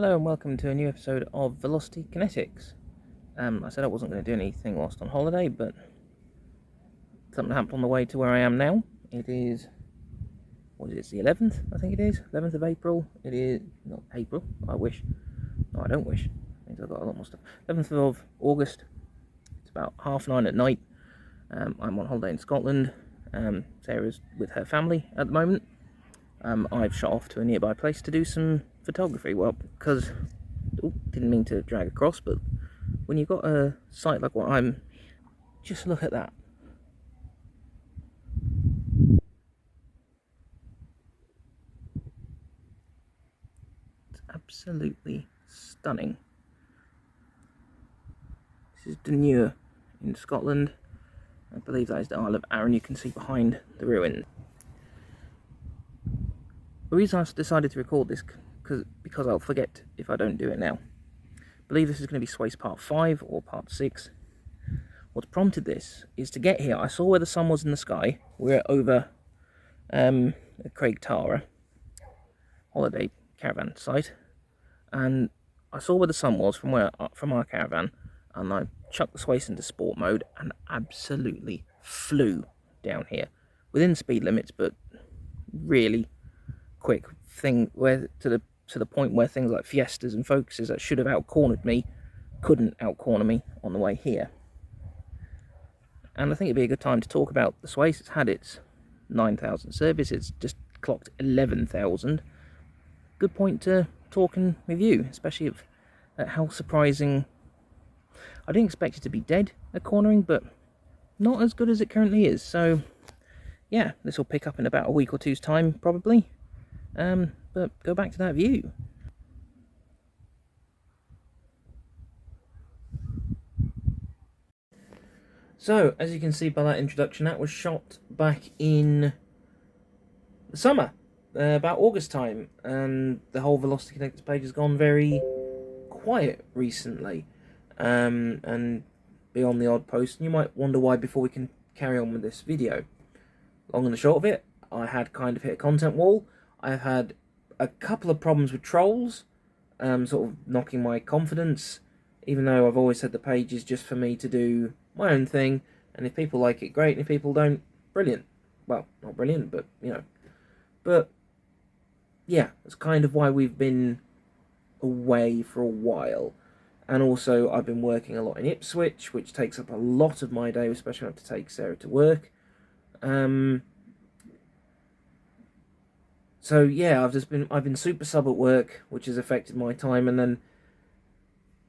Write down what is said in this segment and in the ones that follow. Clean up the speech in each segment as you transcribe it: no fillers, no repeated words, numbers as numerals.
Hello and welcome to a new episode of Velocity Kinetics. I said I wasn't going to do anything whilst on holiday, but something happened on the way to where I am now. It is, what is it, it's the 11th, I think it is, 11th of April. It is, not April, I wish. No, I don't wish. It means I've got a lot more stuff. 11th of August, it's about 9:30 at night. I'm on holiday in Scotland. Sarah's with her family at the moment. I've shot off to a nearby place to do some photography. Well, because, didn't mean to drag across, but when you've got a site like what I'm, just look at that. It's absolutely stunning. This is Dunure in Scotland. I believe that is the Isle of Arran. You can see behind the ruin. The reason I decided to record this because I'll forget if I don't do it now. I believe this is going to be Swace Part 5 or Part 6. What's prompted this is to get here. I saw where the sun was in the sky. We're over Craig Tara holiday caravan site, and I saw where the sun was from our caravan, and I chucked the Swace into sport mode and absolutely flew down here within speed limits, but really quick thing where to the point where things like Fiestas and Focuses that should have out-cornered me couldn't out-corner me on the way here. And I think it'd be a good time to talk about the Swace. It's had its 9,000 service. It's just clocked 11,000. Good point to talk and review, especially at how surprising. I didn't expect it to be dead at cornering, but not as good as it currently is. So yeah, this will pick up in about a week or two's time probably. But go back to that view. So, as you can see by that introduction, that was shot back in the summer, about August time, and the whole Velocity Kinetics page has gone very quiet recently, and beyond the odd post, and you might wonder why before we can carry on with this video. Long and the short of it, I had kind of hit a content wall. I've had a couple of problems with trolls, sort of knocking my confidence, even though I've always said the page is just for me to do my own thing, and if people like it, great, and if people don't, brilliant. Well, not brilliant, but, you know. But, yeah, that's kind of why we've been away for a while. And also, I've been working a lot in Ipswich, which takes up a lot of my day, especially when I have to take Sarah to work. So yeah, I've been super sub at work, which has affected my time, and then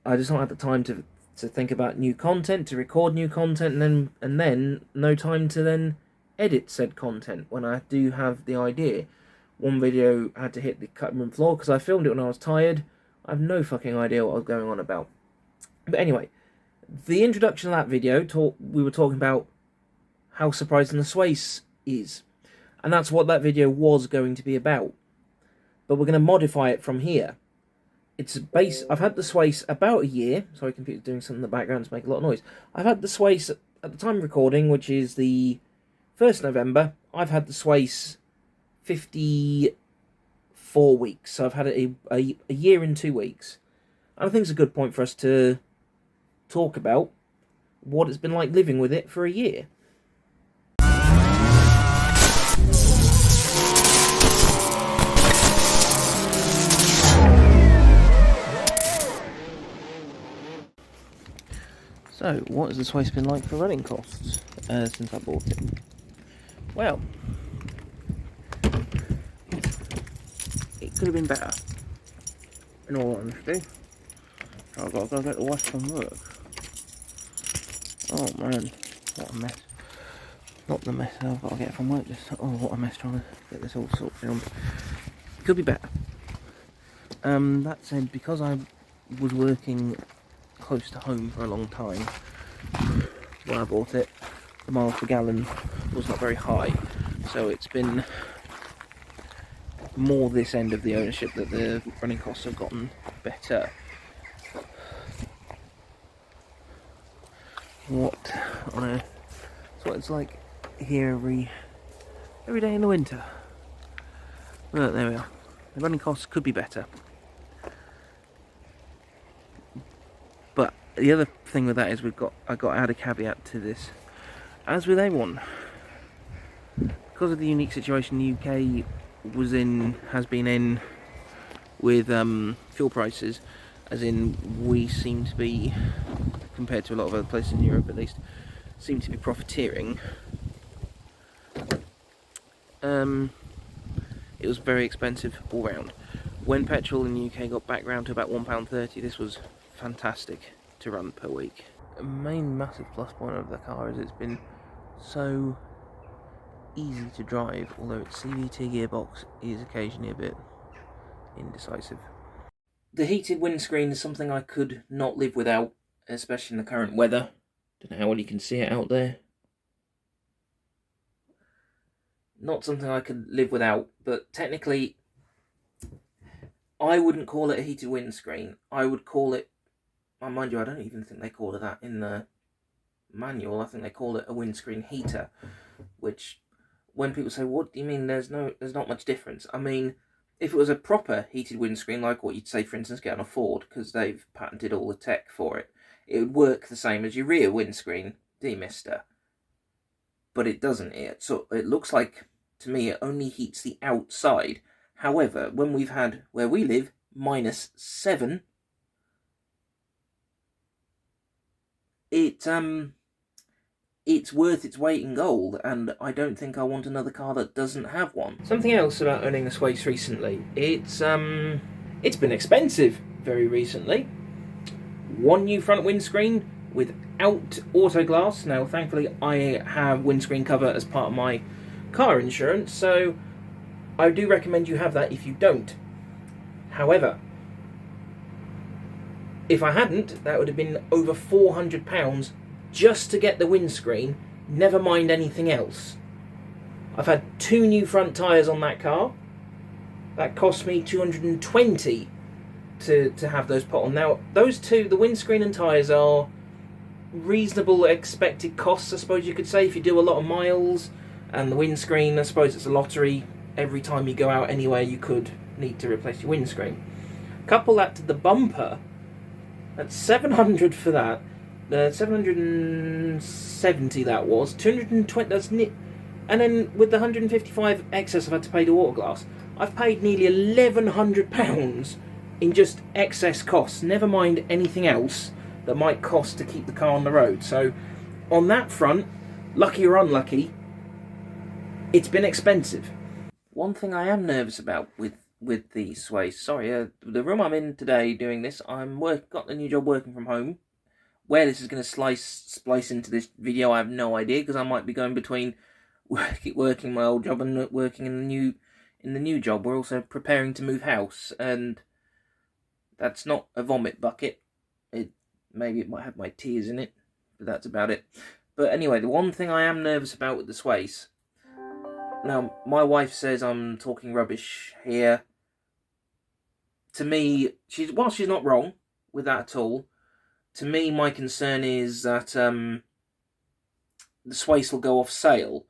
I just don't have the time to think about new content, to record new content, and then no time to then edit said content when I do have the idea. One video had to hit the cutting room floor because I filmed it when I was tired. I have no fucking idea what I was going on about. But anyway, the introduction of that video, we were talking about how surprising the Swace is. And that's what that video was going to be about. But we're going to modify it from here. I've had the Swace about a year. Sorry, computer's doing something in the background to make a lot of noise. I've had the Swace, at the time of recording, which is the 1st November, I've had the Swace 54 weeks. So I've had it a year and 2 weeks. And I think it's a good point for us to talk about what it's been like living with it for a year. So, what has the Swace been like for running costs since I bought it? Well, it could have been better, in all honesty. I've got to go get the wash from work. Oh man, what a mess. Not the mess I've got to get from work, just, oh, what a mess trying to get this all sorted on. It could be better. That said, because I was working close to home for a long time when I bought it, the miles per gallon was not very high, so it's been more this end of the ownership that the running costs have gotten better. So what it's like here every day in the winter. But there we are. The running costs could be better. The other thing with that is I got to add a caveat to this. As with A1, because of the unique situation the UK has been in with fuel prices, as in we seem to be, compared to a lot of other places in Europe at least, seem to be profiteering. It was very expensive all round. When petrol in the UK got back round to about £1.30, this was fantastic to run per week. A main massive plus point of the car is it's been so easy to drive, although its CVT gearbox is occasionally a bit indecisive. The heated windscreen is something I could not live without, especially in the current weather. Don't know how well you can see it out there. Not something I could live without, but technically I wouldn't call it a heated windscreen. I would call it, mind you, I don't even think they call it that in the manual. I think they call it a windscreen heater, which when people say, what do you mean there's not much difference? I mean, if it was a proper heated windscreen, like what you'd say, for instance, get on a Ford, because they've patented all the tech for it, it would work the same as your rear windscreen demister. But it doesn't. It looks like, to me, it only heats the outside. However, when we've had, where we live, -7, it's worth its weight in gold, and I don't think I want another car that doesn't have one. Something else about owning a Swace recently, it's been expensive very recently. One new front windscreen without auto glass. Now, thankfully, I have windscreen cover as part of my car insurance, so I do recommend you have that if you don't. However, if I hadn't, that would have been over £400 just to get the windscreen, never mind anything else. I've had 2 new front tyres on that car. That cost me £220 to have those put on. Now, those two, the windscreen and tyres, are reasonable expected costs, I suppose you could say, if you do a lot of miles. And the windscreen, I suppose it's a lottery. Every time you go out anywhere, you could need to replace your windscreen. Couple that to the bumper, that's £700 for that. 770 that was. 220, that's and then with the 155 excess I've had to pay to Autoglass, I've paid nearly £1,100 in just excess costs, never mind anything else that might cost to keep the car on the road. So on that front, lucky or unlucky, it's been expensive. One thing I am nervous about with the Swace, the room I'm in today doing this, got the new job working from home. Where this is going to splice into this video, I have no idea, because I might be going between working my old job and working in the new job. We're also preparing to move house, and that's not a vomit bucket. Maybe it might have my tears in it, but that's about it. But anyway, the one thing I am nervous about with the Swace. Now, my wife says I'm talking rubbish here. To me, while she's not wrong with that at all, to me, my concern is that the Swace will go off sale.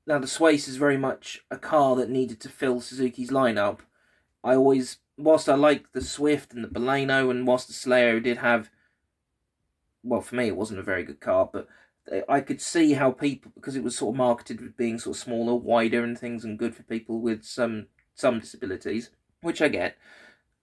Now, the Swace is very much a car that needed to fill Suzuki's lineup. Whilst I like the Swift and the Baleno, and whilst the Slayero did have, well, for me, it wasn't a very good car, but I could see how people, because it was sort of marketed with being sort of smaller, wider and things, and good for people with some disabilities, which I get.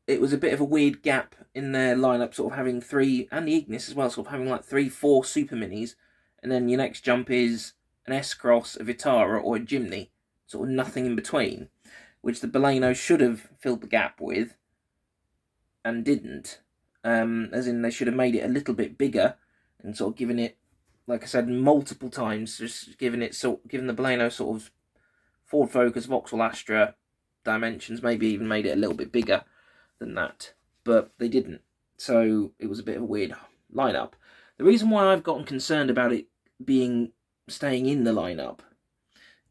It was a bit of a weird gap in their lineup, sort of having 3, and the Ignis as well, sort of having like 3-4 super minis, and then your next jump is an S-Cross, a Vitara, or a Jimny, sort of nothing in between, which the Baleno should have filled the gap with, and didn't. As in, they should have made it a little bit bigger, and sort of given it, like I said multiple times, just given the Baleno sort of Ford Focus, Vauxhall Astra dimensions, maybe even made it a little bit bigger than that, but they didn't, so it was a bit of a weird lineup. The reason why I've gotten concerned about it staying in the lineup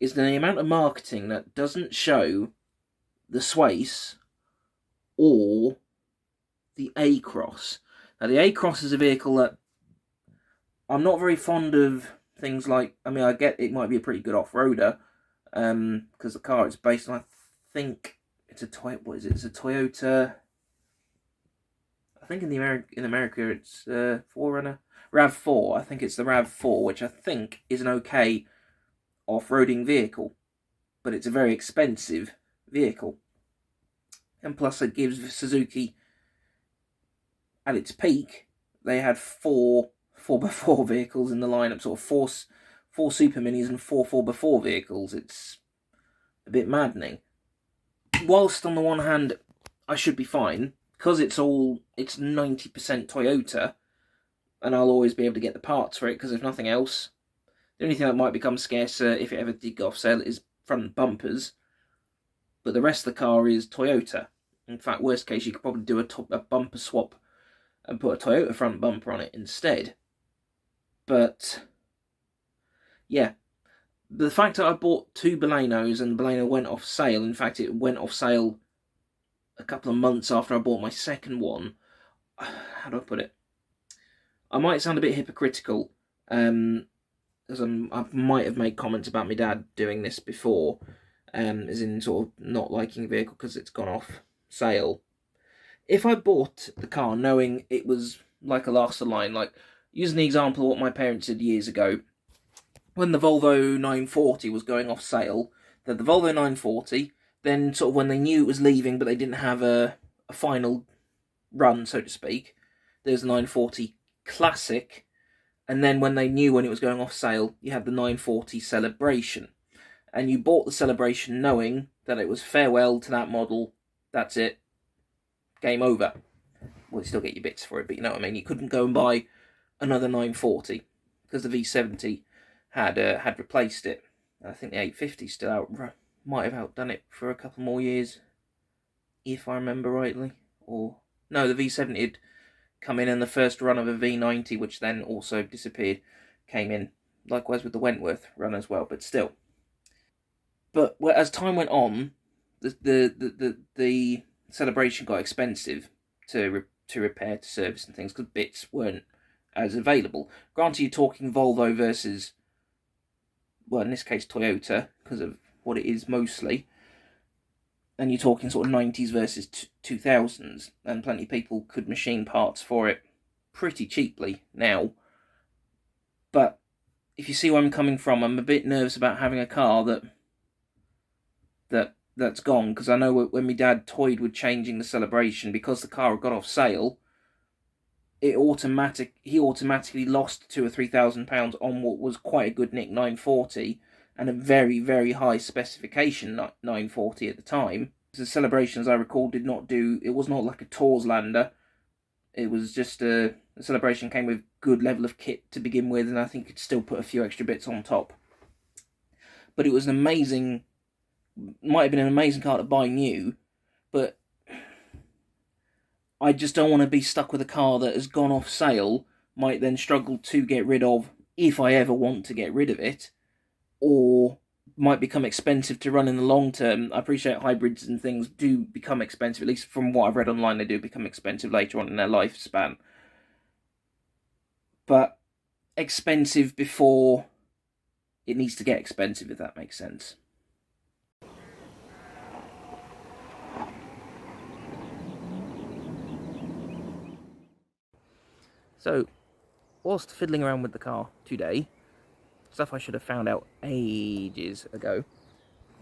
is the amount of marketing that doesn't show the Swace or the A-Cross. Now, the A-Cross is a vehicle that I'm not very fond of. Things like, I mean, I get it might be a pretty good off-roader, because the car is based on, I think, it's a Toyota. I I think in America it's 4Runner. RAV4, I think it's the RAV4, which I think is an okay off-roading vehicle, but it's a very expensive vehicle. And plus it gives Suzuki, at its peak, they had four 4x4 vehicles in the lineup, sort of four Super Minis and four 4x4 vehicles. It's a bit maddening. Whilst on the one hand, I should be fine, because it's 90% Toyota, and I'll always be able to get the parts for it, because if nothing else, the only thing that might become scarcer if it ever did go off sale is front bumpers, but the rest of the car is Toyota. In fact, worst case, you could probably do a bumper swap and put a Toyota front bumper on it instead. But, yeah, the fact that I bought 2 Balenos and the Baleno went off sale, in fact, it went off sale a couple of months after I bought my second one. How do I put it? I might sound a bit hypocritical, as I might have made comments about my dad doing this before, as in sort of not liking a vehicle because it's gone off sale. If I bought the car knowing it was like a last of the line, like using the example of what my parents did years ago, when the Volvo 940 was going off sale, the Volvo 940, then sort of when they knew it was leaving but they didn't have a final run, so to speak, there's the 940 Classic, and then when they knew when it was going off sale, you had the 940 Celebration. And you bought the Celebration knowing that it was farewell to that model, that's it, game over. Well, you still get your bits for it, but you know what I mean. You couldn't go and buy another 940 because the V70 had replaced it. And I think the 850 still might have outdone it for a couple more years, if I remember rightly. Or no, the V70 had come in, and the first run of a V90, which then also disappeared, came in. Likewise with the Wentworth run as well, but still. But as time went on, the Celebration got expensive to repair, to service and things, because bits weren't as available. Granted, you're talking Volvo versus, well, in this case Toyota, because of what it is mostly, and you're talking sort of 90s versus 2000s, and plenty of people could machine parts for it pretty cheaply now. But if you see where I'm coming from, I'm a bit nervous about having a car that's gone, because I know when my dad toyed with changing the Celebration, because the car had got off sale, he automatically lost £2,000 or £3,000 on what was quite a good nick 940, and a very, very high specification 940 at the time. The Celebration, as I recall, it was not like a Torslander. It was just the Celebration came with good level of kit to begin with, and I think it still put a few extra bits on top. But it was might have been an amazing car to buy new, but I just don't want to be stuck with a car that has gone off sale, might then struggle to get rid of if I ever want to get rid of it, or might become expensive to run in the long term. I appreciate hybrids and things do become expensive, at least from what I've read online, they do become expensive later on in their lifespan. But expensive before it needs to get expensive, if that makes sense. So, whilst fiddling around with the car today, stuff I should have found out ages ago,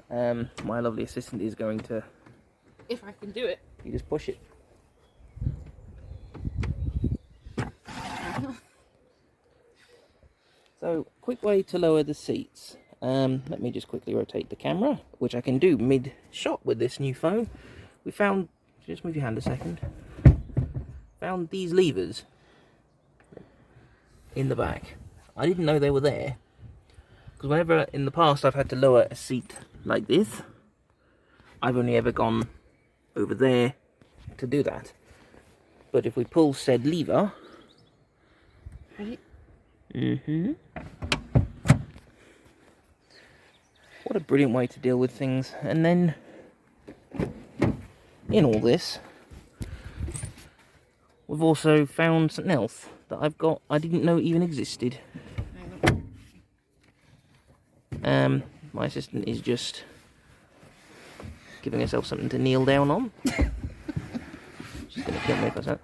my lovely assistant is going to, if I can do it, you just push it. So, quick way to lower the seats. Let me just quickly rotate the camera, which I can do mid-shot with this new phone. We found, just move your hand a second, found these levers in the back. I didn't know they were there, because whenever in the past I've had to lower a seat like this, I've only ever gone over there to do that. But if we pull said lever, right? What a brilliant way to deal with things. And then in all this, we've also found something else that I didn't know even existed. My assistant is just giving herself something to kneel down on. She's going to kill me if I say.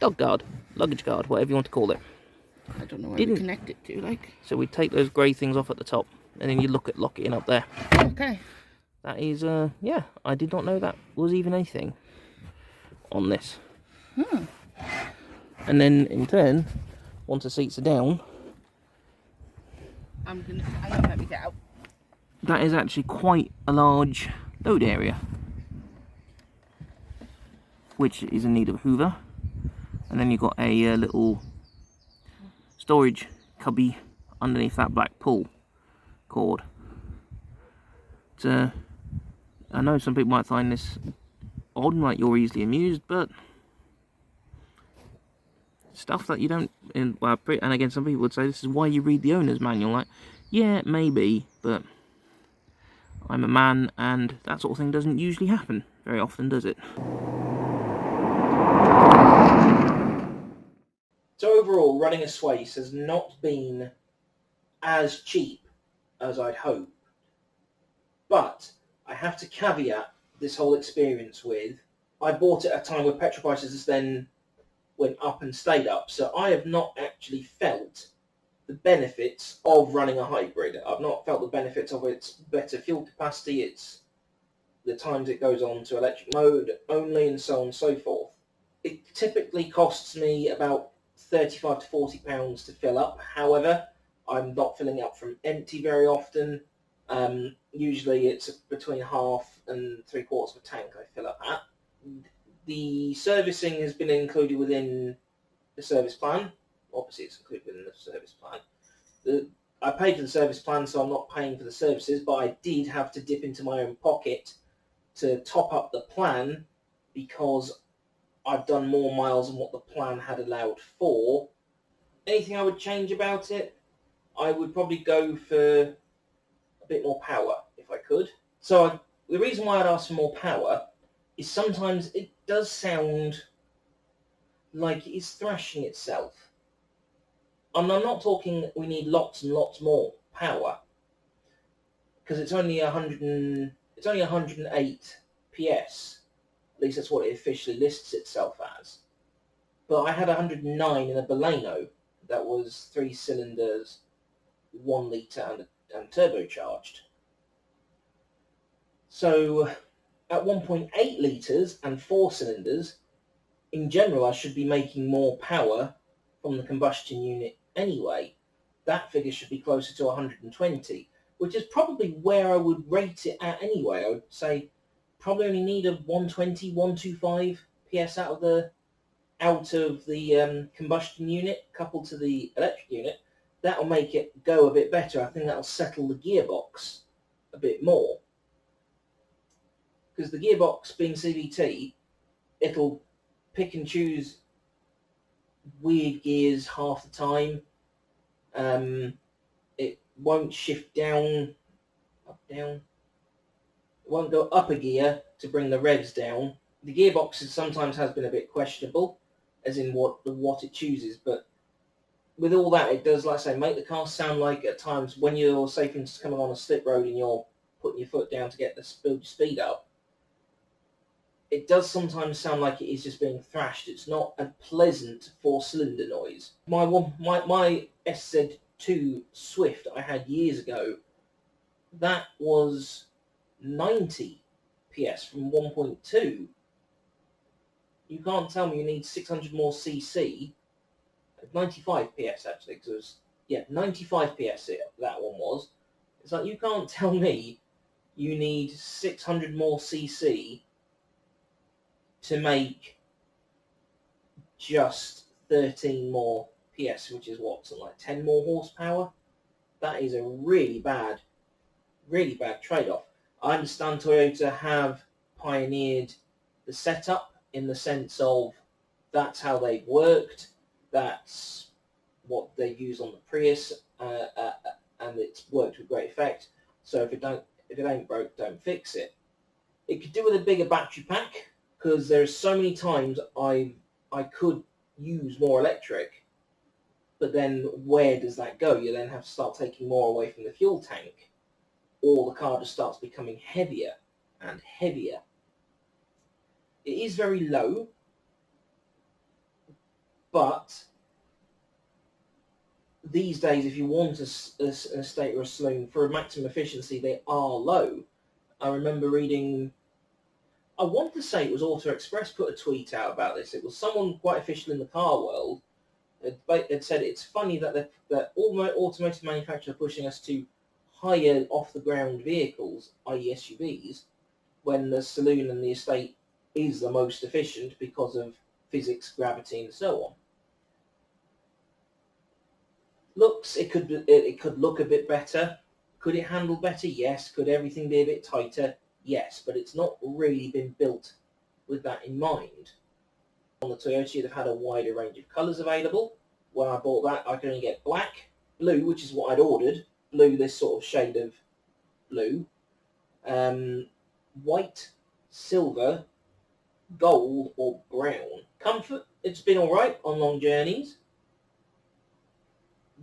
dog guard, luggage guard, whatever you want to call it. I don't know where we connect it to, like. So we take those grey things off at the top, and then you lock it in up there. Okay. That is, yeah, I did not know that was even anything on this. And then, in turn, once the seats are down... I don't let me get out. That is actually quite a large load area, which is in need of a hoover. And then you've got a little storage cubby underneath that black pull cord. I know some people might find this odd, like you're easily amused, but stuff that you don't... And again, some people would say this is why you read the owner's manual. Like, yeah, maybe, but I'm a man, and that sort of thing doesn't usually happen very often, does it? So overall, running a Swace has not been as cheap as I'd hoped. But I have to caveat this whole experience with, I bought it at a time where petrol prices then went up and stayed up. So I have not actually felt the benefits of running a hybrid. I've not felt the benefits of its better fuel capacity, its the times it goes on to electric mode only, and so on and so forth. It typically costs me about £35 to £40 to fill up. However, I'm not filling up from empty very often. Usually it's between half and 3/4 of a tank I fill up at. The servicing has been included within the service plan. Obviously it's included within the service plan. I paid for the service plan, so I'm not paying for the services, but I did have to dip into my own pocket to top up the plan because I've done more miles than what the plan had allowed for. Anything I would change about it? I would probably go for a bit more power if I could. So the reason why I'd ask for more power is sometimes it does sound like it's thrashing itself. And I'm not talking we need lots and lots more power, because it's only 108 PS. At least that's what it officially lists itself as. But I had 109 in a Baleno that was 3 cylinders, 1 litre and turbocharged. So at 1.8 litres and 4 cylinders, in general I should be making more power from the combustion unit anyway. That figure should be closer to 120, which is probably where I would rate it at anyway. I would say probably only need a 120, 125 PS out of the combustion unit coupled to the electric unit. That'll make it go a bit better. I think that'll settle the gearbox a bit more. Because the gearbox being CVT, it'll pick and choose weird gears half the time. It won't shift down, up, down. It won't go up a gear to bring the revs down. The gearbox sometimes has been a bit questionable, as in what it chooses, but with all that, it does, like I say, make the car sound like at times when you're, say, for instance, coming on a slip road and you're putting your foot down to get the speed up, it does sometimes sound like it is just being thrashed. It's not a pleasant 4-cylinder noise. My SZ-T Swift I had years ago, that was 90 PS from 1.2. You can't tell me you need 600 more cc. 95 PS actually, because it was, 95 PS that one was. It's like, you can't tell me you need 600 more cc to make just 13 more PS, which is what, something like 10 more horsepower? That is a really bad trade-off. I understand Toyota have pioneered the setup in the sense of that's how they've worked, that's what they use on the Prius, and it's worked with great effect. So if it ain't broke, don't fix it. It could do with a bigger battery pack, because there's so many times I could use more electric, but then where does that go? You then have to start taking more away from the fuel tank, or the car just starts becoming heavier and heavier. It is very low, But these days, if you want an estate or a saloon for maximum efficiency, they are low. I remember reading, I want to say it was Auto Express put a tweet out about this. It was someone quite official in the car world. It said it's funny that all automotive manufacturers are pushing us to higher off-the-ground vehicles, i.e. SUVs, when the saloon and the estate is the most efficient because of physics, gravity, and so on. Looks, it could look a bit better. Could it handle better? Yes. Could everything be a bit tighter? Yes. But it's not really been built with that in mind. On the Toyota, they've had a wider range of colours available. When I bought that, I could only get black, blue, which is what I'd ordered. Blue, this sort of shade of blue. White, silver, gold, or brown. Comfort, it's been alright on long journeys.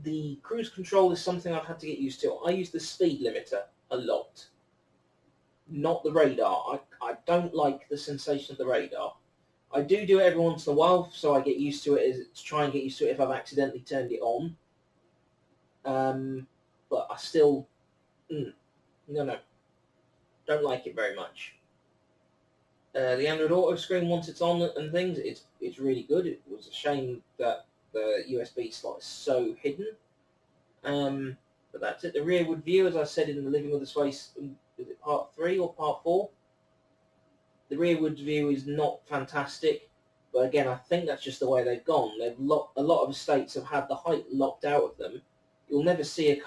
The cruise control is something I've had to get used to. I use the speed limiter a lot, not the radar. I don't like the sensation of the radar. I do it every once in a while, so I get used to it, to try and get used to it if I've accidentally turned it on. But I still, no, don't like it very much. The Android Auto screen, once it's on and things, it's really good. It was a shame that the USB slot is so hidden. But that's it. The rearward view, as I said in the Living with the Swace, is it part 3 or part 4? The rearward view is not fantastic, but again, I think that's just the way they've gone. A lot of estates have had the height locked out of them. You'll never see an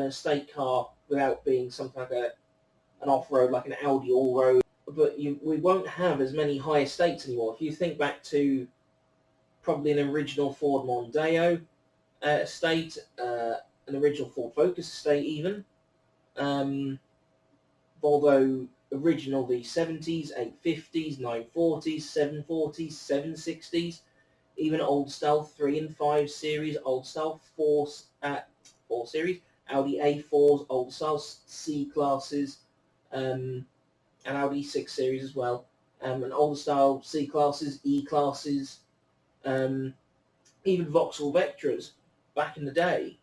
estate car without being something like an off-road, like an Audi all-road. But we won't have as many high estates anymore. If you think back to probably an original Ford Mondeo estate, an original Ford Focus estate even, Volvo original V70s, 850s, 940s, 740s, 760s, even old style 3 and 5 series, old style 4 series, Audi A4s, old style C classes, and Audi 6 series as well, and old style C classes, E classes, even Vauxhall Vectras back in the day.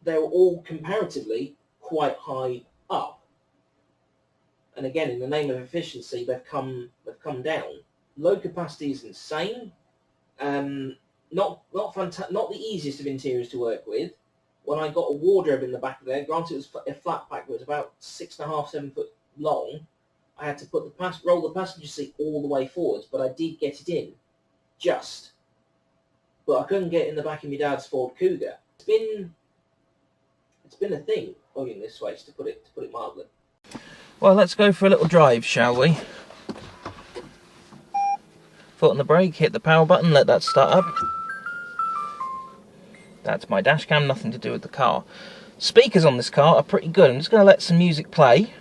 They were all comparatively quite high up. And again, in the name of efficiency, they've come down. Low capacity is insane. Not the easiest of interiors to work with. When I got a wardrobe in the back of there, granted it was a flat pack, but it was about 6.5, 7 foot long. I had to put roll the passenger seat all the way forwards, but I did get it in, just. But I couldn't get it in the back of my dad's Ford Cougar. It's been a thing owning this Swace, to put it mildly. Well, let's go for a little drive, shall we? Foot on the brake, hit the power button, let that start up. That's my dash cam, nothing to do with the car. Speakers on this car are pretty good. I'm just going to let some music play.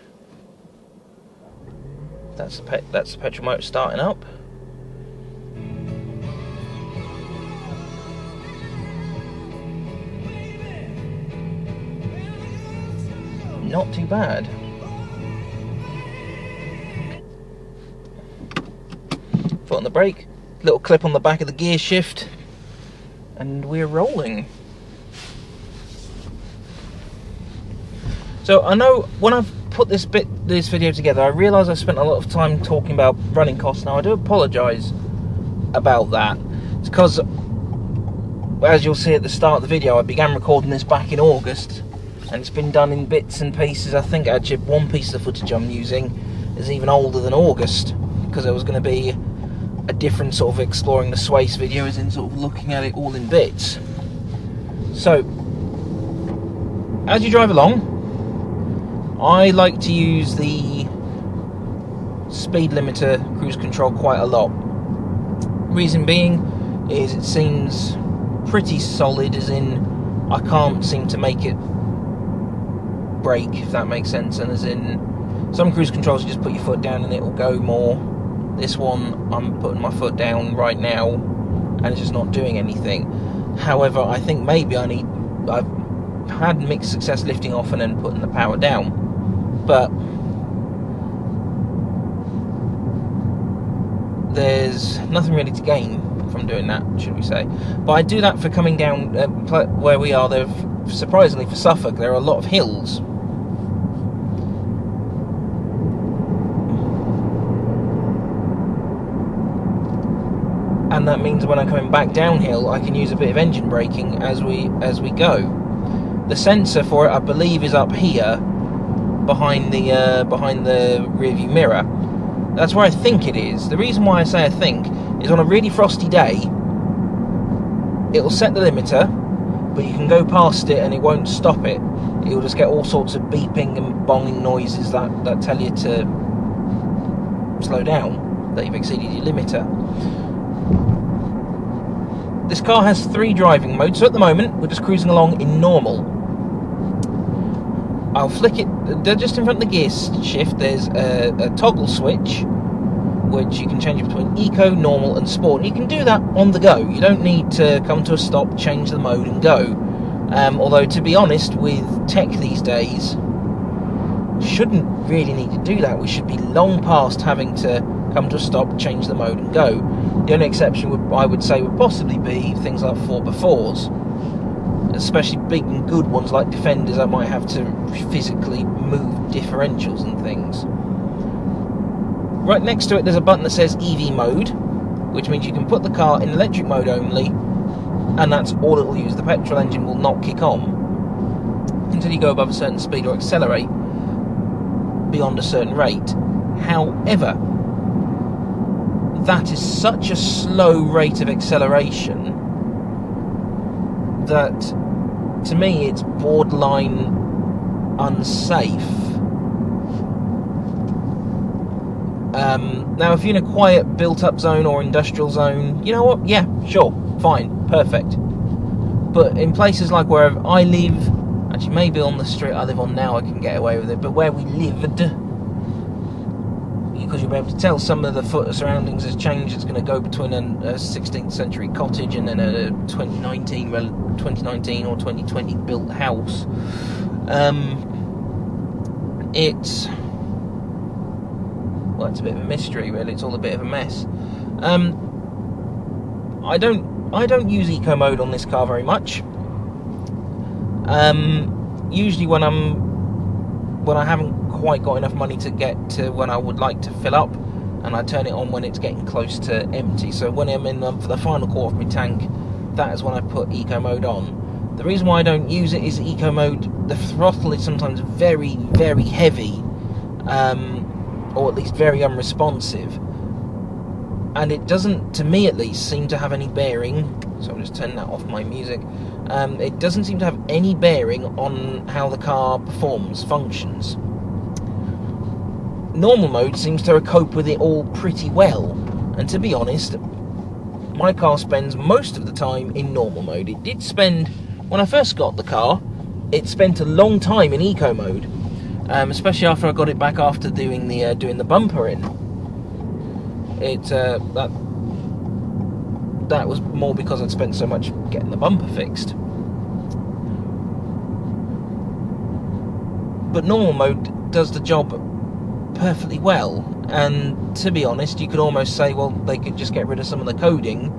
That's the petrol motor starting up. Not too bad. Foot on the brake, little clip on the back of the gear shift, and we're rolling. So I know when I've put this video together, I realise I spent a lot of time talking about running costs. Now I do apologise about that. It's because, as you'll see at the start of the video, I began recording this back in August, and it's been done in bits and pieces. I think actually one piece of the footage I'm using is even older than August, because there was going to be a different sort of exploring the Swace video, as in sort of looking at it all in bits. So, as you drive along, I like to use the speed limiter cruise control quite a lot. Reason being is it seems pretty solid, as in I can't seem to make it brake, if that makes sense, and as in some cruise controls you just put your foot down and it will go more. This one, I'm putting my foot down right now and it's just not doing anything. However, I think maybe I've had mixed success lifting off and then putting the power down, but there's nothing really to gain from doing that, should we say. But I do that for coming down where we are. There, surprisingly for Suffolk, there are a lot of hills. And that means when I'm coming back downhill, I can use a bit of engine braking as we go. The sensor for it, I believe, is up here behind the rear view mirror. That's where I think it is. The reason why I say I think is on a really frosty day, it'll set the limiter, but you can go past it and it won't stop it. It'll just get all sorts of beeping and bonging noises that tell you to slow down, that you've exceeded your limiter. This car has 3 driving modes, so at the moment we're just cruising along in normal. I'll flick it, just in front of the gear shift there's a toggle switch, which you can change between eco, normal and sport. And you can do that on the go. You don't need to come to a stop, change the mode and go. Although, to be honest, with tech these days, shouldn't really need to do that. We should be long past having to come to a stop, change the mode and go. The only exception I would say would possibly be things like 4x4s, especially big and good ones like Defenders. I might have to physically move differentials and things. Right next to it there's a button that says EV mode, which means you can put the car in electric mode only, and that's all it will use. The petrol engine will not kick on until you go above a certain speed or accelerate beyond a certain rate. However, that is such a slow rate of acceleration that, to me, it's borderline unsafe. Now, if you're in a quiet, built-up zone or industrial zone, you know what? Yeah, sure, fine, perfect. But in places like where I live, actually maybe on the street I live on now I can get away with it, but where we lived, because you'll be able to tell some of the surroundings has changed. It's going to go between a 16th century cottage and then a 2019 or 2020 built house. It's a bit of a mystery, really. It's all a bit of a mess. I don't use eco mode on this car very much. Usually when I haven't quite got enough money to get to when I would like to fill up, and I turn it on when it's getting close to empty. So when I'm in for the final quarter of my tank, that is when I put eco mode on. The reason why I don't use it is eco mode, the throttle is sometimes very, very heavy, or at least very unresponsive, and it doesn't, to me at least, seem to have any bearing. So I'm just turning that off my music. It doesn't seem to have any bearing on how the car performs, functions. Normal mode seems to cope with it all pretty well, and to be honest, my car spends most of the time in normal mode. It did spend, when I first got the car, it spent a long time in eco mode, especially after I got it back after doing the bumper in. That was more because I'd spent so much getting the bumper fixed. But normal mode does the job perfectly well, and to be honest, you could almost say, well, they could just get rid of some of the coding.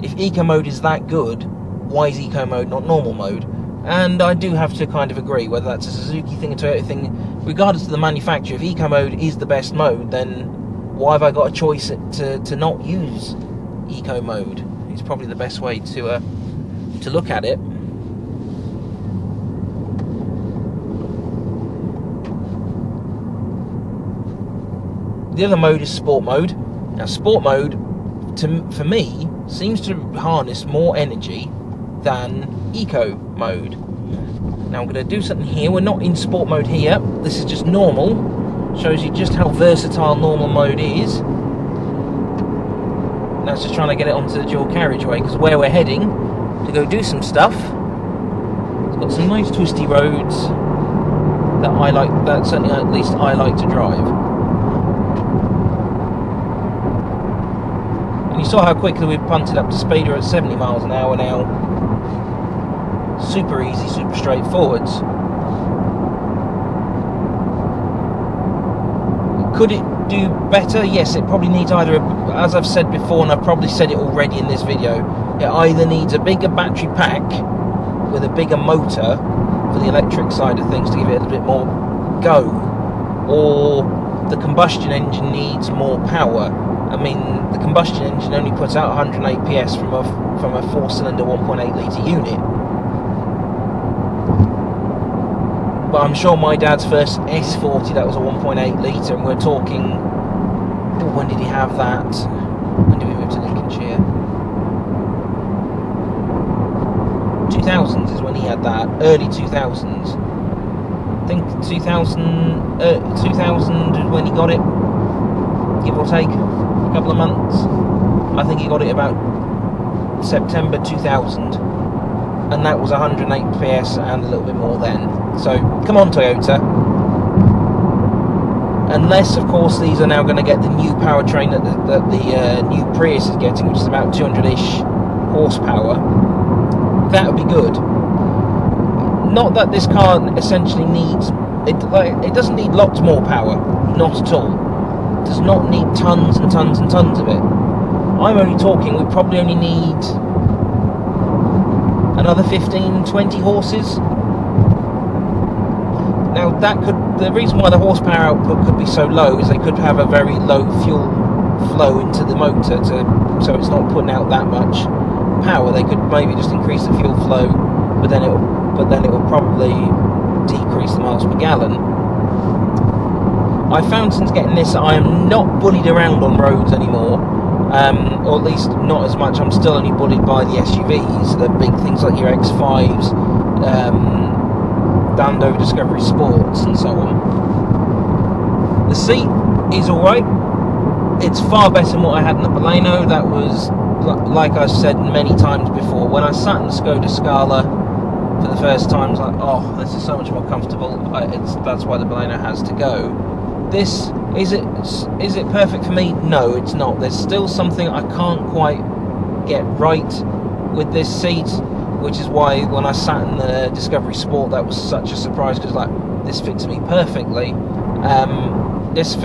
If eco mode is that good, why is eco mode not normal mode? And I do have to kind of agree, whether that's a Suzuki thing, a Toyota thing, regardless of the manufacturer. If eco mode is the best mode, then why have I got a choice to not use eco mode? It's probably the best way to look at it. The other mode is sport mode. Now, sport mode, for me, seems to harness more energy than eco mode. Now I'm going to do something here. We're not in sport mode here. This is just normal. Shows you just how versatile normal mode is. That's just trying to get it onto the dual carriageway, because where we're heading to go do some stuff, it's got some nice twisty roads that I like. That certainly, at least, I like to drive. And you saw how quickly we punted up to speed. We're at 70 miles an hour now. Super easy, super straightforwards. could do better. Yes, it probably needs either, as I've said before, and I've probably said it already in this video, it either needs a bigger battery pack with a bigger motor for the electric side of things to give it a little bit more go, or the combustion engine needs more power. I mean, the combustion engine only puts out 108 PS from a 4-cylinder 1.8 litre unit. But I'm sure my dad's first S40, that was a 1.8 litre, and we're talking, when did he have that? When did we move to Lincolnshire? 2000s is when he had that, early 2000s. I think 2000 when he got it, give or take a couple of months. I think he got it about September 2000, and that was 108 PS and a little bit more then. So come on, Toyota. Unless, of course, these are now going to get the new powertrain that the new Prius is getting, which is about 200-ish horsepower. That would be good. Not that this car essentially needs it. It doesn't need lots more power. Not at all. It does not need tons and tons and tons of it. I'm only talking, we probably only need another 15, 20 horses. Now the reason why the horsepower output could be so low is they could have a very low fuel flow into the motor so it's not putting out that much power. They could maybe just increase the fuel flow, but then it will probably decrease the miles per gallon. I found since getting this I am not bullied around on roads anymore, or at least not as much. I'm still only bullied by the SUVs, the big things like your X5s, Land Rover Discovery Sports and so on. The seat is alright. It's far better than what I had in the Baleno. That was, like I've said many times before, when I sat in the Skoda Scala for the first time, I was like, oh, this is so much more comfortable. That's why the Baleno has to go. This, is it perfect for me? No, it's not. There's still something I can't quite get right with this seat, which is why when I sat in the Discovery Sport, that was such a surprise, because like, this fits me perfectly. This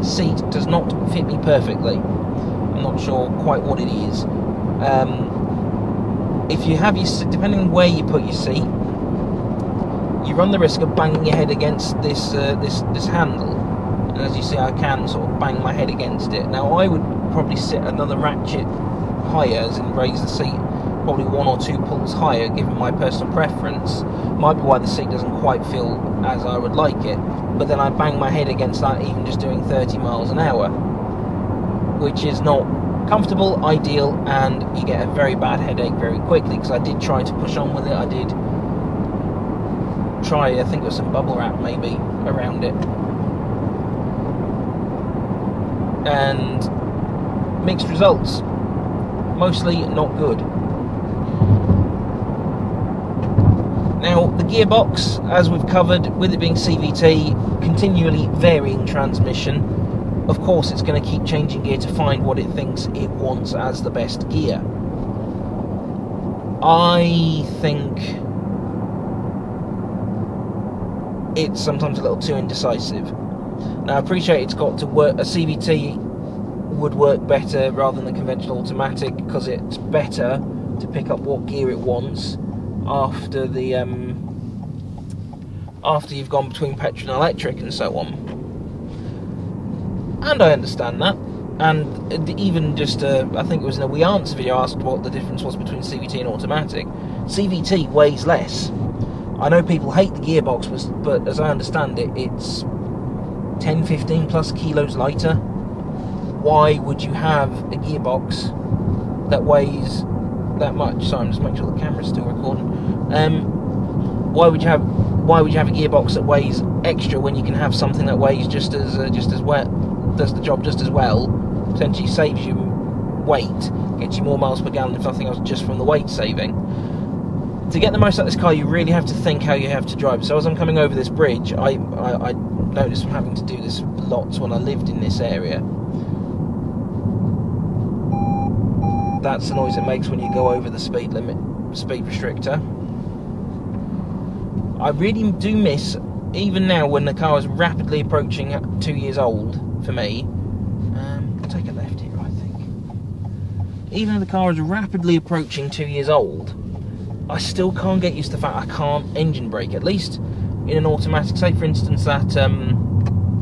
seat does not fit me perfectly. I'm not sure quite what it is. If you have your seat, depending on where you put your seat, you run the risk of banging your head against this handle. And as you see, I can sort of bang my head against it. Now I would probably sit another ratchet higher, as in raise the seat probably 1 or 2 pulls higher, given my personal preference. Might be why the seat doesn't quite feel as I would like it, but then I bang my head against that even just doing 30 miles an hour, which is not comfortable, ideal, and you get a very bad headache very quickly, because I did try to push on with it. I did try, I think it was some bubble wrap maybe around it, and mixed results, mostly not good. Now, the gearbox, as we've covered, with it being CVT, continually varying transmission, of course it's going to keep changing gear to find what it thinks it wants as the best gear. I think it's sometimes a little too indecisive. Now, I appreciate it's got to work, a CVT would work better rather than the conventional automatic, because it's better to pick up what gear it wants after the after you've gone between petrol and electric and so on, and I understand that. And even just I think it was in a We Answer video, asked what the difference was between CVT and automatic. CVT weighs less. I know people hate the gearbox, but as I understand it, it's 10-15 plus kilos lighter. Why would you have a gearbox that weighs that much? Sorry, I'm just making sure the camera's still recording. Why would you have a gearbox that weighs extra when you can have something that weighs just as well, does the job just as well, potentially saves you weight, gets you more miles per gallon, if nothing else, just from the weight saving. To get the most out of this car, you really have to think how you have to drive. So as I'm coming over this bridge, I noticed from having to do this lots when I lived in this area, that's the noise it makes when you go over the speed limit, speed restrictor. I really do miss even now when the car is rapidly approaching 2 years old for me, I'll take a left here, I think. Even though the car is rapidly approaching 2 years old, I still can't get used to the fact I can't engine brake, at least in an automatic. Say for instance that,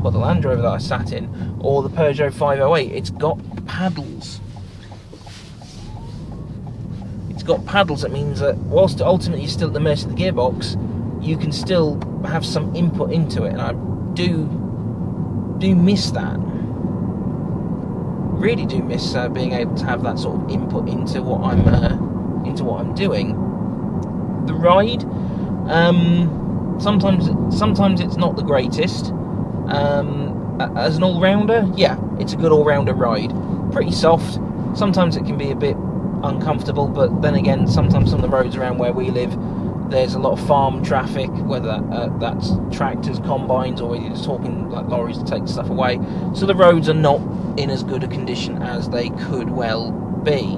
well, the Land Rover that I sat in, or the Peugeot 508, it's got paddles. It's got paddles, that means that whilst ultimately you're still at the mercy of the gearbox, you can still have some input into it, and I do miss that. Really do miss being able to have that sort of input into what I'm doing. The ride, sometimes it's not the greatest. As an all-rounder, yeah, it's a good all-rounder ride. Pretty soft. Sometimes it can be a bit uncomfortable, but then again, sometimes some of the roads around where we live, there's a lot of farm traffic, whether that's tractors, combines, or you're just talking like lorries to take stuff away. So the roads are not in as good a condition as they could well be.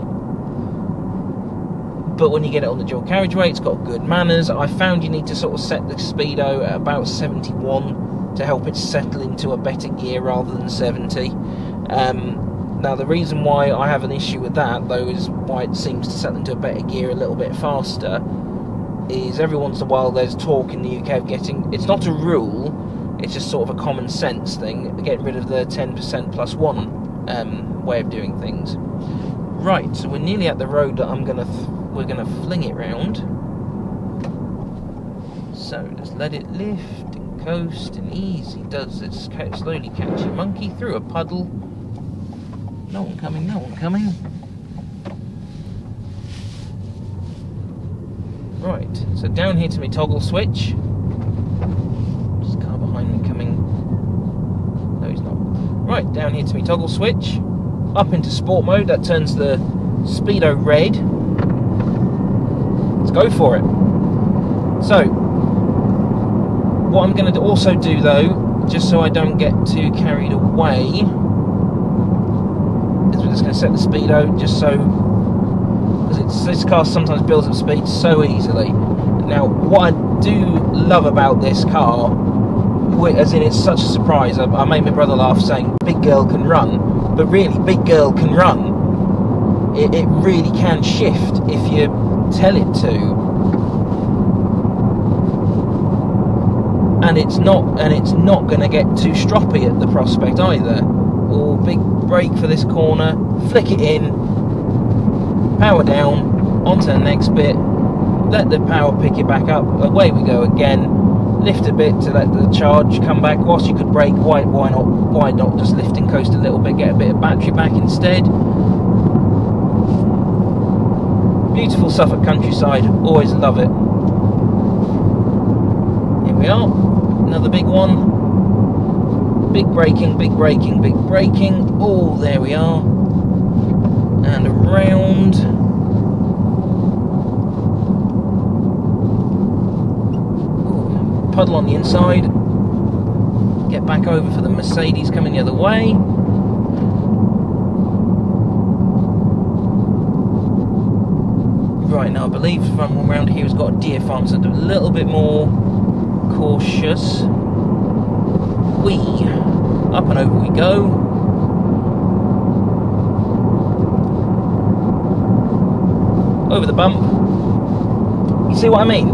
But when you get it on the dual carriageway, it's got good manners. I found you need to sort of set the speedo at about 71 to help it settle into a better gear rather than 70. Now the reason why I have an issue with that, though, is why it seems to settle into a better gear a little bit faster, is every once in a while there's talk in the UK of getting, it's not a rule, it's just sort of a common sense thing, getting rid of the 10% plus one way of doing things. Right, so we're nearly at the road that we're gonna fling it round. So just let it lift and coast, and easy does it. Slowly catch your monkey through a puddle. No one coming, no one coming. Right, so down here to my toggle switch. There's a car behind me coming. No, he's not. Right, down here to my toggle switch. Up into sport mode, that turns the speedo red. Let's go for it. So, what I'm going to also do though, just so I don't get too carried away, is we're just going to set the speedo just so, because this car sometimes builds up speed so easily. Now, what I do love about this car, as in it's such a surprise, I made my brother laugh saying big girl can run, but really big girl can run. It really can shift if you tell it to. And it's not going to get too stroppy at the prospect either. Or big brake for this corner, flick it in, power down, onto the next bit, let the power pick it back up, away we go again, lift a bit to let the charge come back. Whilst you could brake, why not just lift and coast a little bit, get a bit of battery back instead. Beautiful Suffolk countryside, always love it. Here we are, another big one. Big braking, big braking, big braking. Oh, there we are. And around. Ooh, puddle on the inside. Get back over for the Mercedes coming the other way. Right, now I believe someone around here has got a deer farm, so I'm a little bit more cautious. Up and over we go. Over the bump. You see what I mean?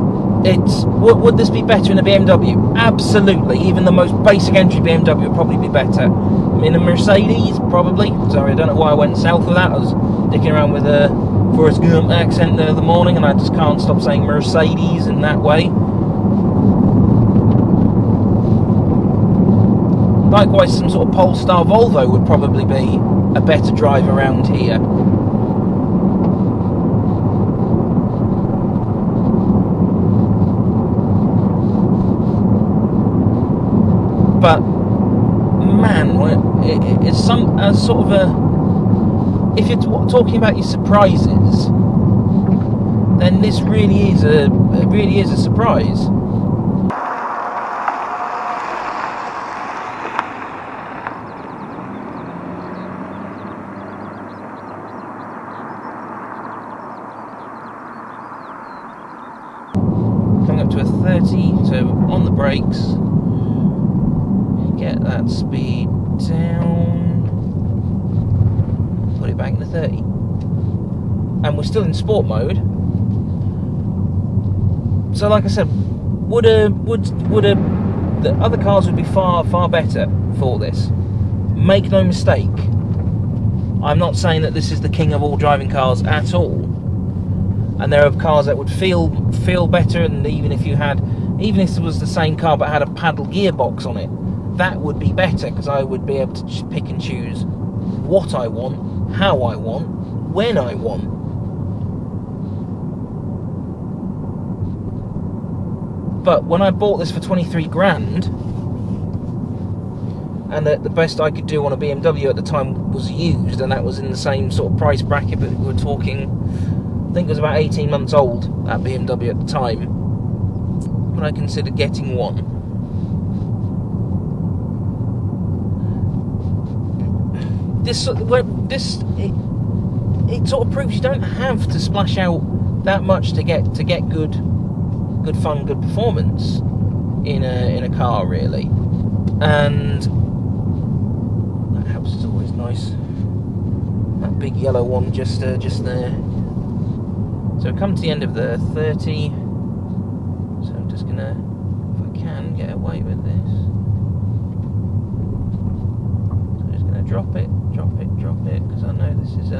Would this be better in a BMW? Absolutely. Even the most basic entry BMW would probably be better. In a Mercedes, probably. Sorry, I don't know why I went south with that. I was dicking around with a Forrest Gump accent the other morning, and I just can't stop saying Mercedes in that way. Likewise, some sort of Polestar Volvo would probably be a better drive around here. But man, it's some sort of a. If you're talking about your surprises, then this really is a surprise. Coming up to a 30, so on the brakes. that speed down, put it back into 30, and we're still in sport mode. So like I said, the other cars would be far better for this. Make no mistake, I'm not saying that this is the king of all driving cars at all, and there are cars that would feel better, and even if it was the same car but had a paddle gearbox on it, that would be better, because I would be able to pick and choose what I want, how I want, when I want. But when I bought this for 23 grand, and the best I could do on a BMW at the time was used, and that was in the same sort of price bracket, but we were talking, I think it was about 18 months old, that BMW at the time, when I considered getting one. It sort of proves you don't have to splash out that much to get good fun, good performance in a car, really. And that house is always nice. That big yellow one just there. So come to the end of the 30. So I'm just gonna, if I can, get away with this. So I'm just gonna drop it, because I know this is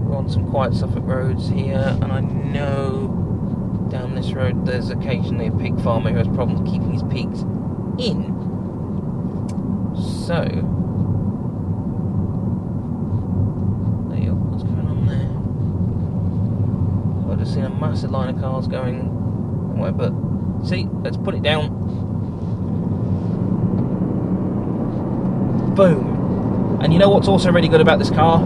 we're on some quiet Suffolk roads here, and I know down this road there's occasionally a pig farmer who has problems keeping his pigs in. So there you go, what's going on there? I've just seen a massive line of cars going somewhere, but see, let's put it down. Boom. And you know what's also really good about this car?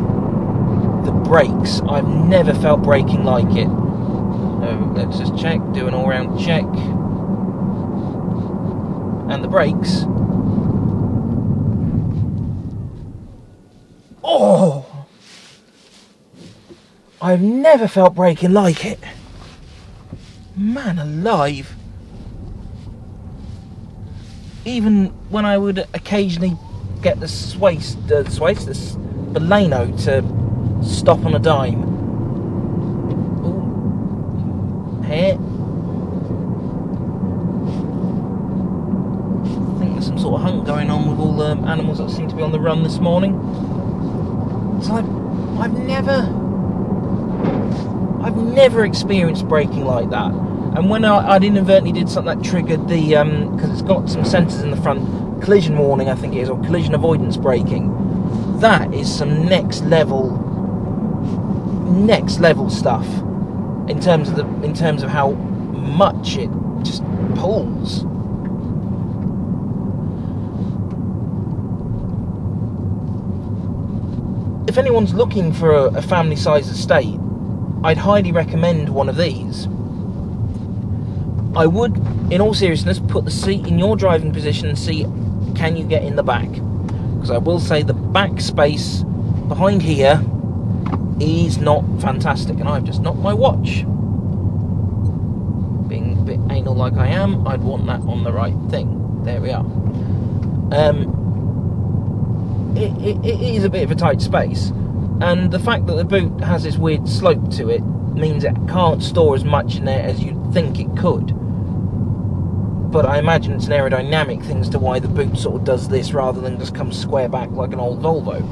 The brakes. I've never felt braking like it. So let's just check, do an all-round check. And the brakes. Oh! I've never felt braking like it. Man alive. Even when I would occasionally get the Baleno to stop on a dime. Ooh. Here. I think there's some sort of hunt going on with all the animals that seem to be on the run this morning. So I've never experienced braking like that. And when I'd inadvertently did something that triggered the, because it's got some sensors in the front, collision warning I think it is, or collision avoidance braking, that is some next level stuff in terms of how much it just pulls. If anyone's looking for a family-sized estate, I'd highly recommend one of these. I would, in all seriousness, put the seat in your driving position and see, can you get in the back? Because I will say the back space behind here is not fantastic, and I've just knocked my watch. Being a bit anal like I am, I'd want that on the right thing. There we are. It is a bit of a tight space, and the fact that the boot has this weird slope to it means it can't store as much in there as you'd think it could. But I imagine it's an aerodynamic thing as to why the boot sort of does this rather than just come square back like an old Volvo.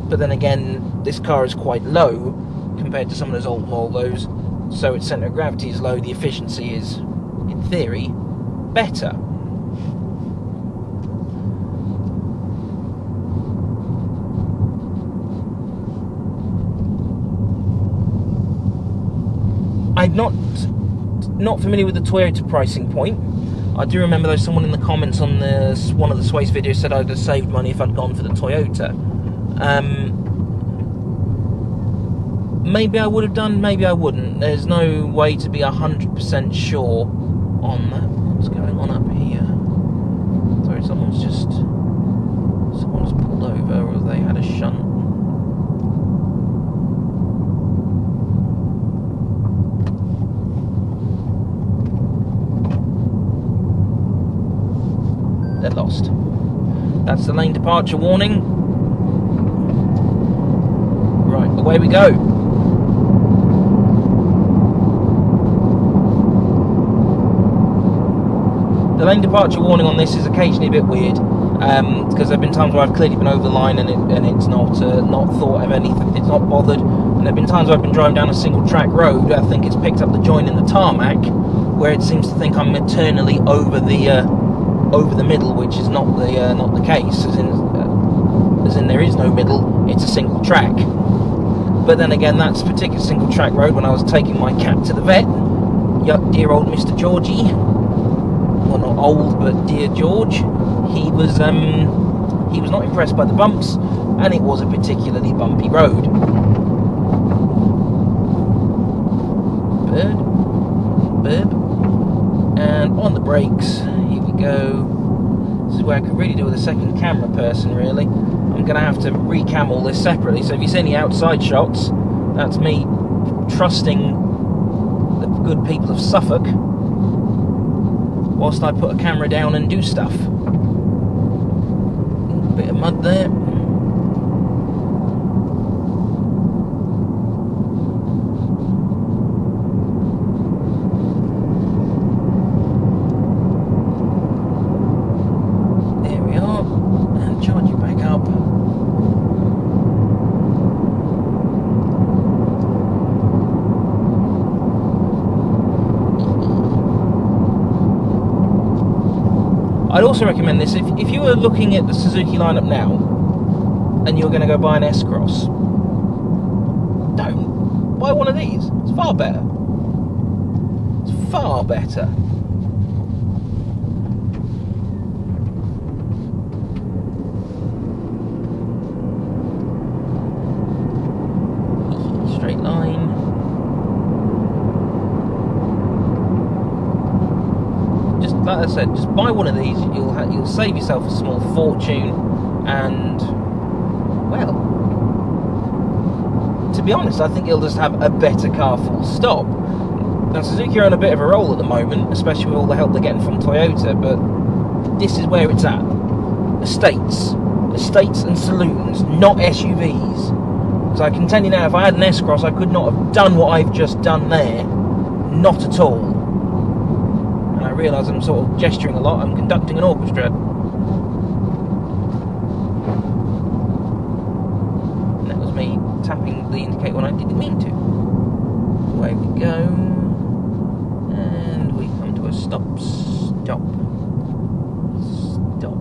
But then again, this car is quite low compared to some of those old Volvos, so its centre of gravity is low, the efficiency is, in theory, better. I'm not familiar with the Toyota pricing point. I do remember though someone in the comments on one of the Swace videos said I'd have saved money if I'd gone for the Toyota. Maybe I would have done, maybe I wouldn't. There's no way to be 100% sure on that. What's going on up here? Sorry, someone's pulled over, or they had a shunt. That's the lane departure warning. Right, away we go. The lane departure warning on this is occasionally a bit weird, because there have been times where I've clearly been over the line and it's not thought of anything, it's not bothered. And there have been times where I've been driving down a single track road, I think it's picked up the join in the tarmac, where it seems to think I'm eternally over the middle, which is not the case. As in there is no middle, it's a single track. But then again, that's a particular single track road when I was taking my cat to the vet. Dear old Mr. Georgie. Well, not old, but dear George, he was not impressed by the bumps, and it was a particularly bumpy road. Bird, and on the brakes, here we go. This is where I could really do with a second camera person, really. I'm going to have to recam all this separately, so if you see any outside shots, that's me trusting the good people of Suffolk whilst I put a camera down and do stuff. Bit of mud there. There we are, and charge it back up. I'd also recommend this if you were looking at the Suzuki lineup now and you're going to go buy an S-Cross. Don't buy one of these. It's far better. It's far better. Straight line. Like I said, just buy one of these. You'll save yourself a small fortune, and well, to be honest, I think you'll just have a better car. Full stop. Now Suzuki are on a bit of a roll at the moment, especially with all the help they're getting from Toyota. But this is where it's at: estates and saloons, not SUVs. So I can tell you now, if I had an S-Cross, I could not have done what I've just done there. Not at all. And I realise I'm sort of gesturing a lot. I'm conducting an orchestra. And that was me tapping the indicator when I didn't mean to. Away we go. And we come to a stop. Stop. Stop.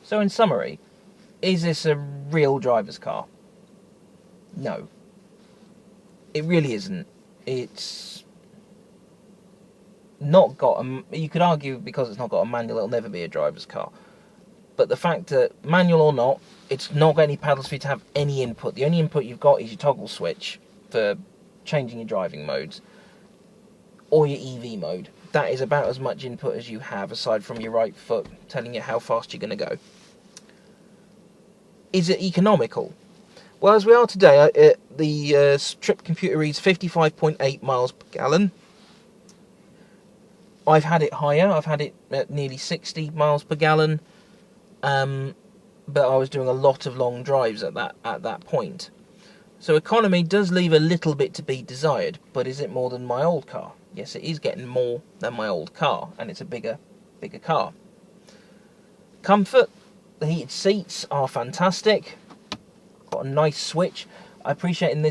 So in summary, is this a real driver's car? No. It really isn't. It's not got a... You could argue because it's not got a manual, it'll never be a driver's car. But the fact that, manual or not, it's not got any paddles for you to have any input. The only input you've got is your toggle switch for changing your driving modes, or your EV mode. That is about as much input as you have, aside from your right foot telling you how fast you're going to go. Is it economical? Well, as we are today, the trip computer reads 55.8 miles per gallon. I've had it higher. I've had it at nearly 60 miles per gallon. But I was doing a lot of long drives at that point. So economy does leave a little bit to be desired. But is it more than my old car? Yes, it is getting more than my old car, and it's a bigger car. Comfort. The heated seats are fantastic. Got a nice switch. I appreciate in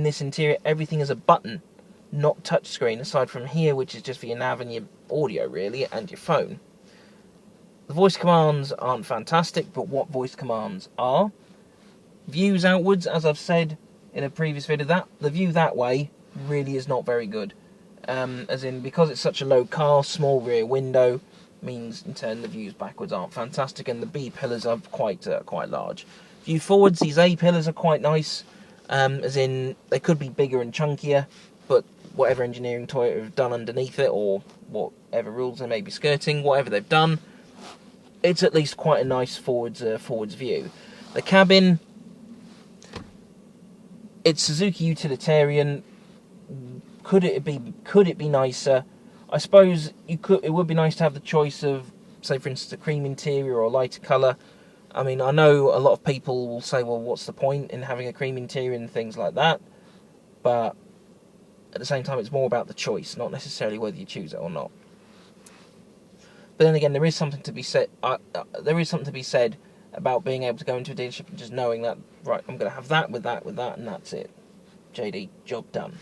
this interior everything is a button, not touchscreen, aside from here, which is just for your nav and your audio really, and your phone. The voice commands aren't fantastic, but what voice commands are? Views outwards, as I've said in a previous video, that the view that way really is not very good. As in, because it's such a low car, small rear window means in turn the views backwards aren't fantastic, and the B pillars are quite large. View forwards, these A pillars are quite nice. as in they could be bigger and chunkier, but whatever engineering Toyota have done underneath it, or whatever rules they may be skirting, whatever they've done, it's at least quite a nice forwards view. The cabin, it's Suzuki utilitarian. Could it be nicer? I suppose it would be nice to have the choice of, say for instance, a cream interior or a lighter colour. I mean, I know a lot of people will say, well, what's the point in having a cream interior and things like that? But at the same time, it's more about the choice, not necessarily whether you choose it or not. But then again, there is something to be said. There is something to be said about being able to go into a dealership and just knowing that, right, I'm going to have that with that, and that's it. JD, job done.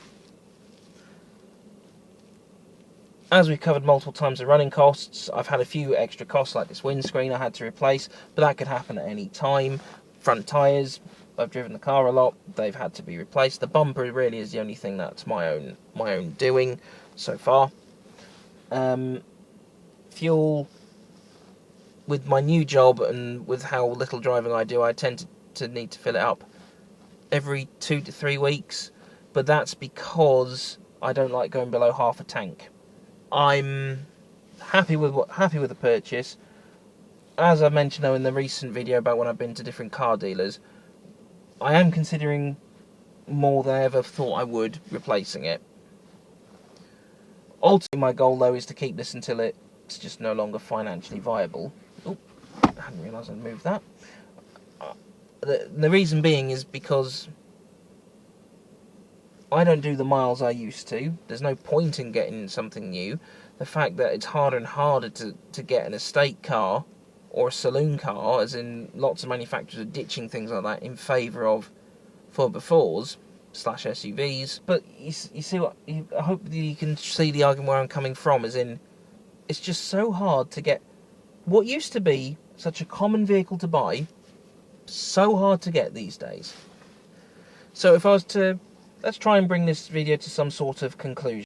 As we've covered multiple times, the running costs, I've had a few extra costs, like this windscreen I had to replace, but that could happen at any time. Front tyres, I've driven the car a lot, they've had to be replaced. The bumper really is the only thing that's my own doing so far. Fuel, with my new job and with how little driving I do, I tend to need to fill it up every 2 to 3 weeks, but that's because I don't like going below half a tank. I'm happy with the purchase. As I mentioned though in the recent video about when I've been to different car dealers, I am considering more than I ever thought I would replacing it. Ultimately, my goal though is to keep this until it's just no longer financially viable. Oh, I hadn't realised I'd moved that. The reason being is because I don't do the miles I used to. There's no point in getting something new. The fact that it's harder and harder to get an estate car or a saloon car, as in lots of manufacturers are ditching things like that in favour of 4x4s / SUVs. But you see what? I hope you can see the argument where I'm coming from, as in it's just so hard to get what used to be such a common vehicle to buy, so hard to get these days. So if I was to, let's try and bring this video to some sort of conclusion.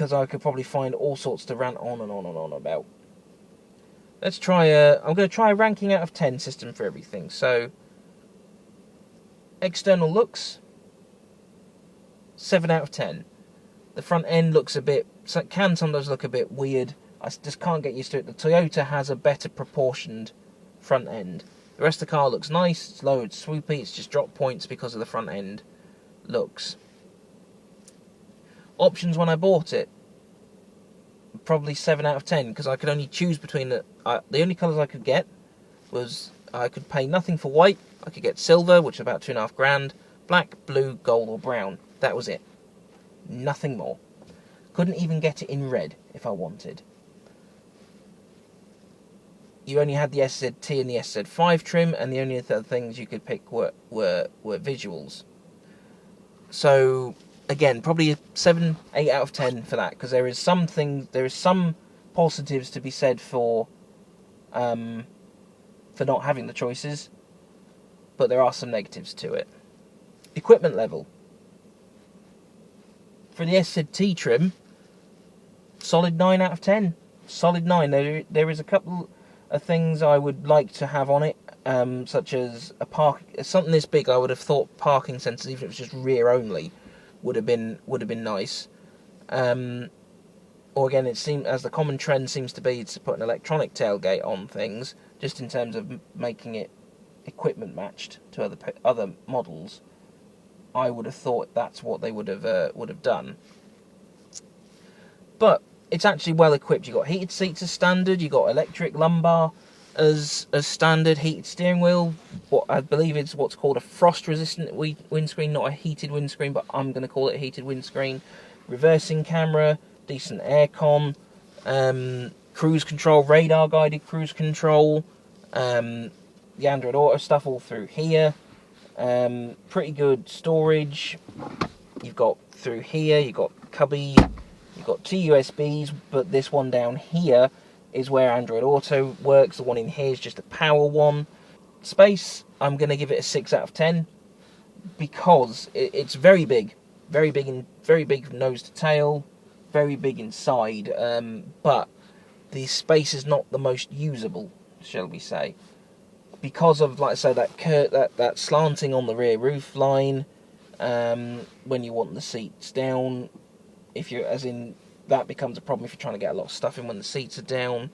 because I could probably find all sorts to rant on and on and on about. Let's try I'm going to try a ranking out of 10 system for everything. So, external looks, 7 out of 10. The front end looks a bit, can sometimes look a bit weird. I just can't get used to it. The Toyota has a better proportioned front end. The rest of the car looks nice, it's low, it's swoopy, it's just drop points because of the front end looks. Options when I bought it, probably 7 out of 10, because I could only choose between the only colours I could get was, I could pay nothing for white, I could get silver, which is about £2,500, black, blue, gold or brown. That was it. Nothing more. Couldn't even get it in red if I wanted. You only had the SZ-T and the SZ-5 trim, and the only other things you could pick were visuals. So, again, probably a 7, 8 out of 10 for that, because there is some positives to be said for not having the choices, but there are some negatives to it. Equipment level. For the SZ-T trim, solid 9 out of 10. Solid 9. There is a couple of things I would like to have on it, such as something this big. I would have thought parking sensors, even if it was just rear only, would have been nice. Or again, it seems, as the common trend seems to be, to put an electronic tailgate on things, just in terms of making it equipment matched to other models. I would have thought that's what they would have done. But it's actually well equipped. You've got heated seats as standard. You've got electric lumbar as standard. Heated steering wheel. What I believe is what's called a frost-resistant windscreen, not a heated windscreen, but I'm going to call it a heated windscreen. Reversing camera, decent aircon, cruise control, radar-guided cruise control, the Android Auto stuff all through here. Pretty good storage. You've got through here, you've got cubby, you've got 2 USBs, but this one down here is where Android Auto works. The one in here is just a power one. Space, I'm going to give it a 6 out of 10 because it's very big nose to tail, very big inside, but the space is not the most usable, shall we say, because of, like I say, that slanting on the rear roof line. When you want the seats down, that becomes a problem if you're trying to get a lot of stuff in when the seats are down.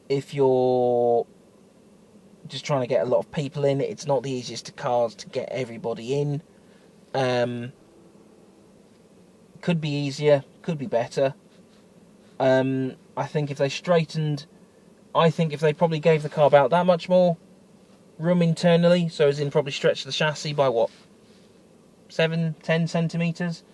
If you're just trying to get a lot of people in, it's not the easiest of cars to get everybody in. Could be easier, could be better. I think if they probably gave the car about that much more room internally, so as in probably stretch the chassis by 7-10 centimetres,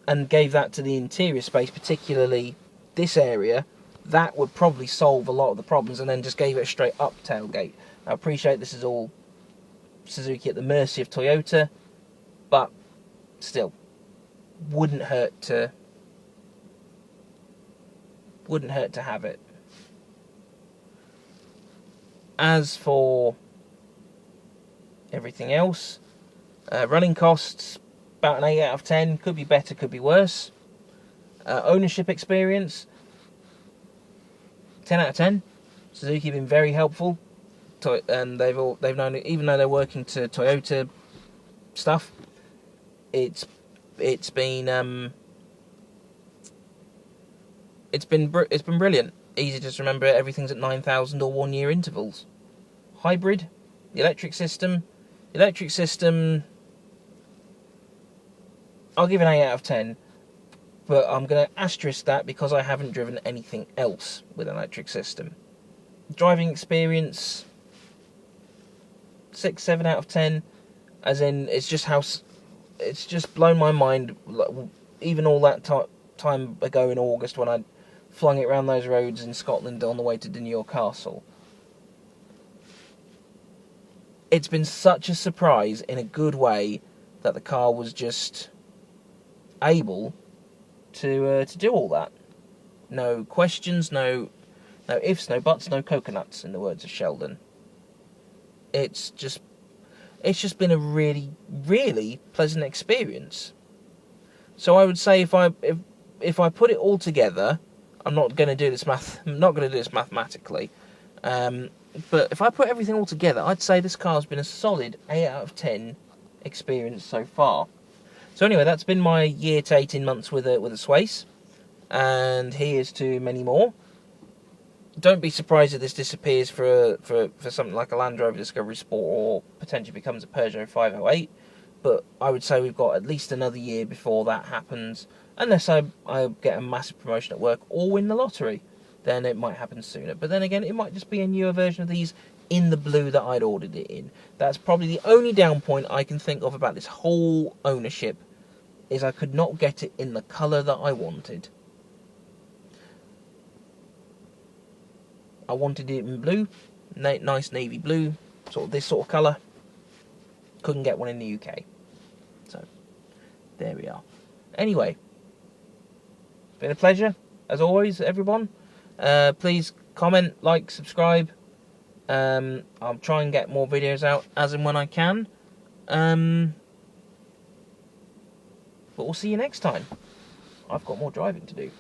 and gave that to the interior space, particularly this area, that would probably solve a lot of the problems, and then just gave it a straight up tailgate. I appreciate this is all Suzuki at the mercy of Toyota, but still, wouldn't hurt to have it. As for everything else, running costs, about an 8 out of 10, could be better, could be worse. Ownership experience, 10 out of 10. Suzuki have been very helpful, and they've known, even though they're working to Toyota stuff, it's been brilliant. Easy to remember. Everything's at 9,000 or 1 year intervals. Hybrid, the electric system, I'll give it an 8 out of 10, but I'm going to asterisk that because I haven't driven anything else with an electric system. Driving experience, 6, 7 out of 10, as in it's just blown my mind, even all that time ago in August when I flung it around those roads in Scotland on the way to Dunure Castle. It's been such a surprise in a good way that the car was just able to do all that. No questions, no ifs, no buts, no coconuts, in the words of Sheldon. It's just been a really, really pleasant experience. So I would say if I put it all together, I'm not going to do this mathematically, but if I put everything all together, I'd say this car's been a solid 8 out of 10 experience so far. So anyway, that's been my year to 18 months with a Swace, and here's to many more. Don't be surprised if this disappears for something like a Land Rover Discovery Sport, or potentially becomes a Peugeot 508. But I would say we've got at least another year before that happens, unless I get a massive promotion at work or win the lottery. Then it might happen sooner. But then again, it might just be a newer version of these in the blue that I'd ordered it in. That's probably the only down point I can think of about this whole ownership, is I could not get it in the colour that I wanted. I wanted it in blue, nice navy blue, sort of this sort of colour. Couldn't get one in the UK. So, there we are. Anyway, it's been a pleasure, as always, everyone. Please comment, like, subscribe. I'll try and get more videos out as and when I can. But we'll see you next time. I've got more driving to do.